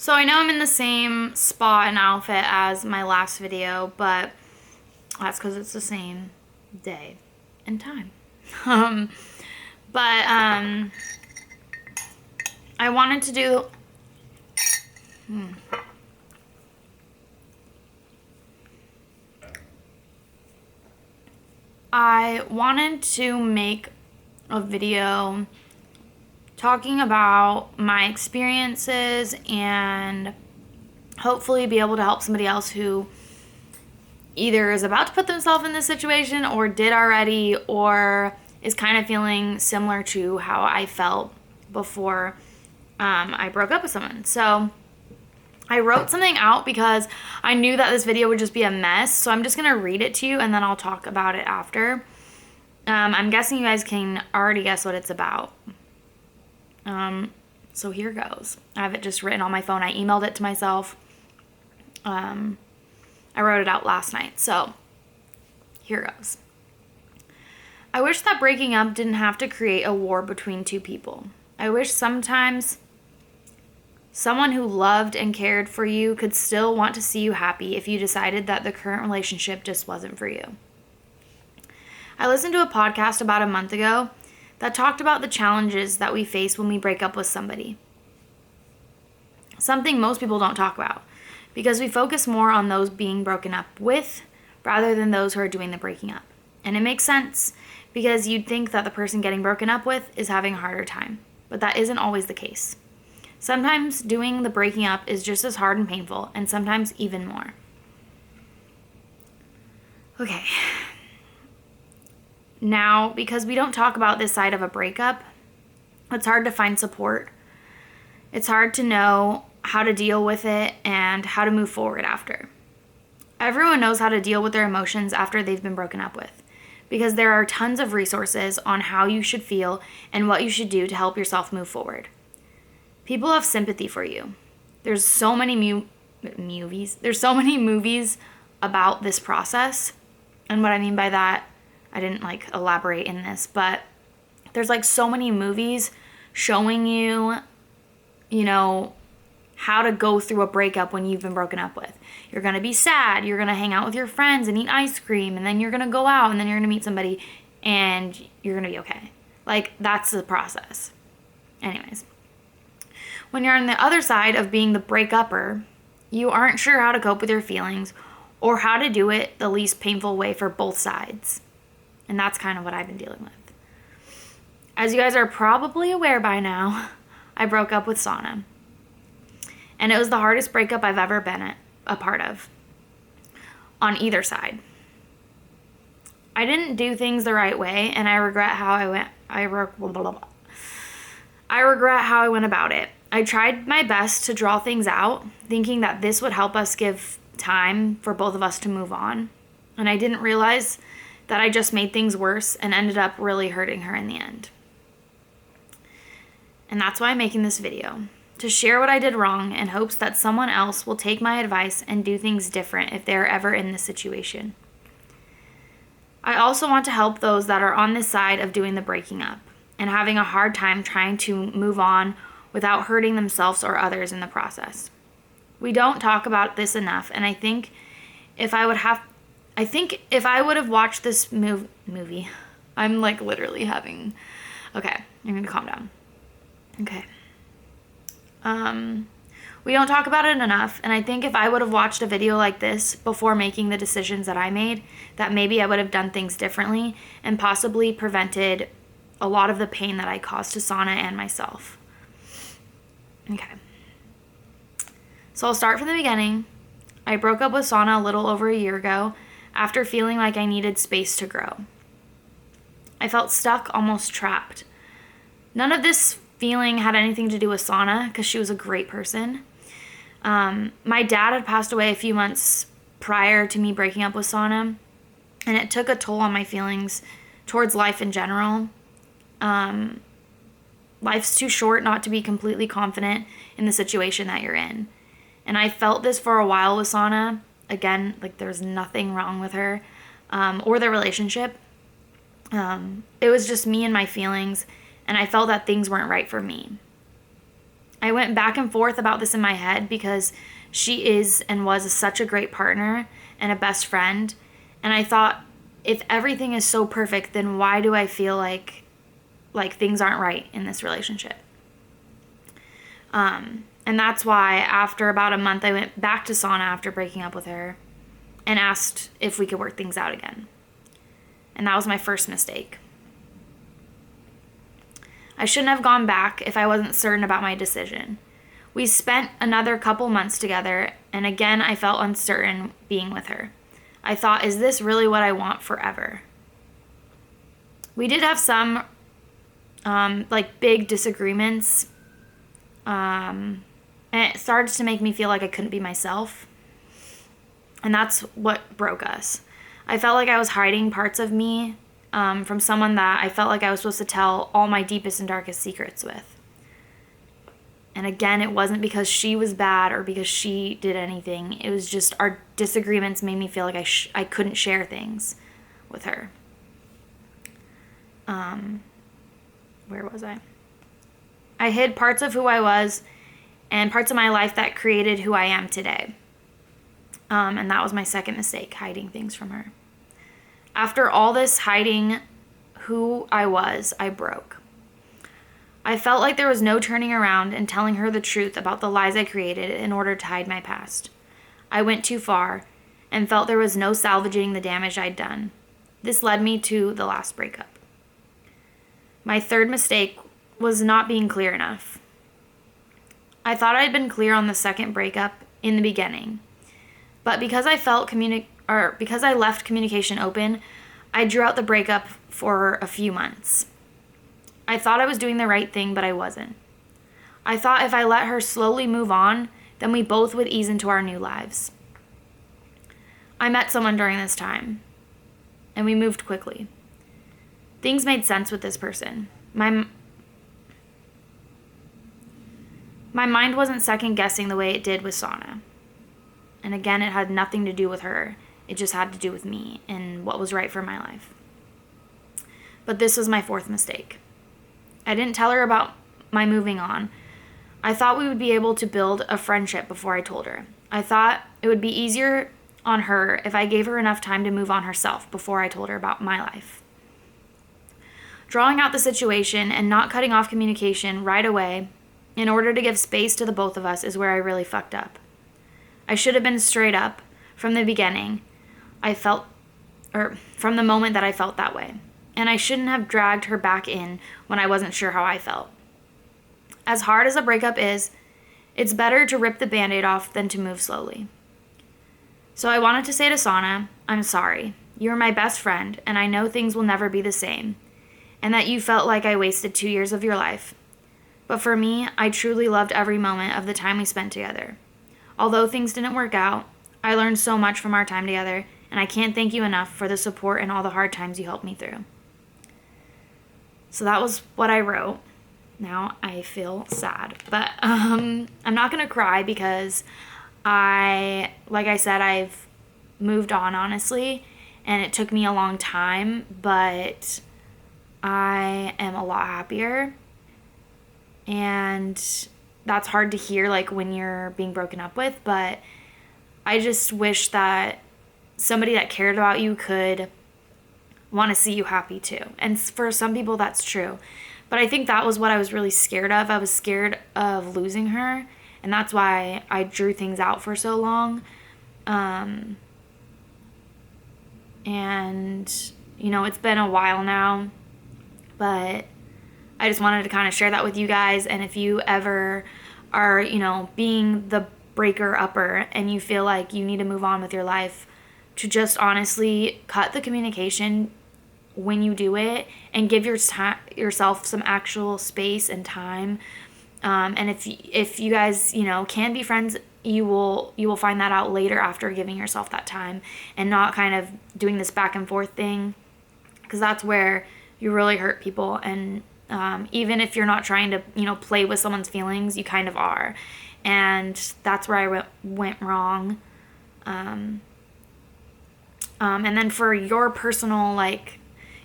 So I know I'm in the same spot and outfit as my last video, but that's because it's the same day and time. But I wanted to do... I wanted to make a video talking about my experiences and hopefully be able to help somebody else who either is about to put themselves in this situation or did already, or is kind of feeling similar to how I felt before I broke up with someone. So I wrote something out because I knew that this video would just be a mess. So I'm just going to read it to you and then I'll talk about it after. I'm guessing you guys can already guess what it's about. So here goes. I have it just written on my phone. I emailed it to myself. I wrote it out last night. So here goes. I wish that breaking up didn't have to create a war between two people. I wish sometimes someone who loved and cared for you could still want to see you happy if you decided that the current relationship just wasn't for you. I listened to a podcast about a month ago that talked about the challenges that we face when we break up with somebody. Something most people don't talk about because we focus more on those being broken up with rather than those who are doing the breaking up. And it makes sense because you'd think that the person getting broken up with is having a harder time, but that isn't always the case. Sometimes doing the breaking up is just as hard and painful, and sometimes even more. Okay. Now, because we don't talk about this side of a breakup, it's hard to find support. It's hard to know how to deal with it and how to move forward after. Everyone knows how to deal with their emotions after they've been broken up with, because there are tons of resources on how you should feel and what you should do to help yourself move forward. People have sympathy for you. There's so many movies. There's so many movies about this process. And what I mean by that, I didn't elaborate in this, but there's so many movies showing you, how to go through a breakup when you've been broken up with. You're going to be sad. You're going to hang out with your friends and eat ice cream. And then you're going to go out and then you're going to meet somebody and you're going to be okay. That's the process. Anyways. When you're on the other side of being the break-upper, you aren't sure how to cope with your feelings or how to do it the least painful way for both sides. And that's kind of what I've been dealing with. As you guys are probably aware by now, I broke up with Sana. And it was the hardest breakup I've ever been a part of, on either side. I didn't do things the right way, and I regret how I went about it. I tried my best to draw things out, thinking that this would help us give time for both of us to move on. And I didn't realize that I just made things worse and ended up really hurting her in the end. And that's why I'm making this video, to share what I did wrong in hopes that someone else will take my advice and do things different if they're ever in this situation. I also want to help those that are on this side of doing the breaking up and having a hard time trying to move on without hurting themselves or others in the process. We don't talk about this enough, and I think if I would have watched this movie, I'm literally having, okay, I'm gonna calm down. Okay. We don't talk about it enough, and I think if I would have watched a video like this before making the decisions that I made, that maybe I would have done things differently and possibly prevented a lot of the pain that I caused to Sana and myself. Okay. So I'll start from the beginning. I broke up with Sana a little over a year ago after feeling like I needed space to grow. I felt stuck, almost trapped. None of this feeling had anything to do with Sana because she was a great person. My dad had passed away a few months prior to me breaking up with Sana, and it took a toll on my feelings towards life in general. Life's too short not to be completely confident in the situation that you're in. And I felt this for a while with Sana. Again, there's nothing wrong with her or the relationship. It was just me and my feelings, and I felt that things weren't right for me. I went back and forth about this in my head because she is and was such a great partner and a best friend. And I thought, if everything is so perfect, then why do I feel like things aren't right in this relationship? And that's why after about a month, I went back to sauna after breaking up with her and asked if we could work things out again. And that was my first mistake. I shouldn't have gone back if I wasn't certain about my decision. We spent another couple months together, and again, I felt uncertain being with her. I thought, is this really what I want forever? We did have some, big disagreements, and it started to make me feel like I couldn't be myself, and that's what broke us. I felt like I was hiding parts of me from someone that I felt like I was supposed to tell all my deepest and darkest secrets with. And again, it wasn't because she was bad or because she did anything. It was just our disagreements made me feel like I couldn't share things with her. Where was I? I hid parts of who I was and parts of my life that created who I am today. And that was my second mistake, hiding things from her. After all this hiding who I was, I broke. I felt like there was no turning around and telling her the truth about the lies I created in order to hide my past. I went too far and felt there was no salvaging the damage I'd done. This led me to the last breakup. My third mistake was not being clear enough. I thought I'd been clear on the second breakup in the beginning, but because I left communication open, I drew out the breakup for a few months. I thought I was doing the right thing, but I wasn't. I thought if I let her slowly move on, then we both would ease into our new lives. I met someone during this time, and we moved quickly. Things made sense with this person. My mind wasn't second guessing the way it did with sauna. And again, it had nothing to do with her. It just had to do with me and what was right for my life. But this was my fourth mistake. I didn't tell her about my moving on. I thought we would be able to build a friendship before I told her. I thought it would be easier on her if I gave her enough time to move on herself before I told her about my life. Drawing out the situation and not cutting off communication right away in order to give space to the both of us is where I really fucked up. I should have been straight up from the beginning. From the moment that I felt that way. And I shouldn't have dragged her back in when I wasn't sure how I felt. As hard as a breakup is, it's better to rip the Band-Aid off than to move slowly. So I wanted to say to Sana, I'm sorry. You're my best friend, and I know things will never be the same, and that you felt like I wasted 2 years of your life. But for me, I truly loved every moment of the time we spent together. Although things didn't work out, I learned so much from our time together, and I can't thank you enough for the support and all the hard times you helped me through. So that was what I wrote. Now I feel sad, but I'm not gonna cry because like I said, I've moved on, honestly, and it took me a long time, but I am a lot happier, and that's hard to hear, like, when you're being broken up with, but I just wish that somebody that cared about you could want to see you happy too. And for some people that's true. But I think that was what I was really scared of. I was scared of losing her, and that's why I drew things out for so long. And, you know, it's been a while now, but I just wanted to kind of share that with you guys. And if you ever are, you know, being the breaker-upper and you feel like you need to move on with your life, to just honestly cut the communication when you do it and give yourself some actual space and time. And if you guys, you know, can be friends, you will find that out later after giving yourself that time and not kind of doing this back and forth thing, because that's where you really hurt people. And even if you're not trying to, you know, play with someone's feelings, you kind of are. And that's where I went wrong. And then for your personal, like,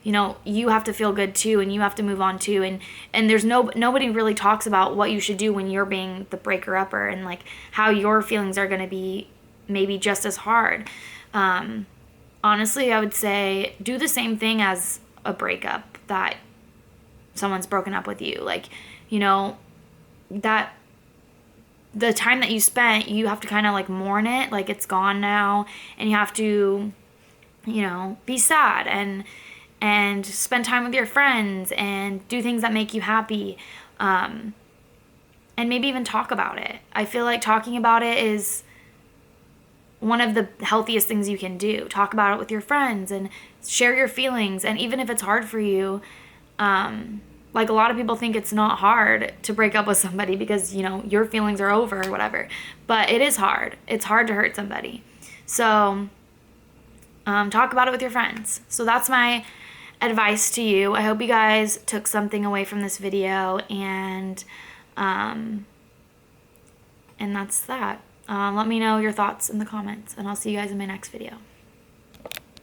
you know, you have to feel good too, and you have to move on too. And there's nobody really talks about what you should do when you're being the breaker-upper, and like how your feelings are going to be maybe just as hard. Honestly, I would say do the same thing as a breakup, that someone's broken up with you. Like, you know, that the time that you spent, you have to kind of like mourn it, like it's gone now, and you have to, you know, be sad and spend time with your friends and do things that make you happy, and maybe even talk about it. I feel like talking about it is one of the healthiest things you can do. Talk about it with your friends and share your feelings. And even if it's hard for you, like a lot of people think it's not hard to break up with somebody because, you know, your feelings are over or whatever. But it is hard. It's hard to hurt somebody. So talk about it with your friends. So that's my advice to you. I hope you guys took something away from this video, and that's that. Let me know your thoughts in the comments, and I'll see you guys in my next video.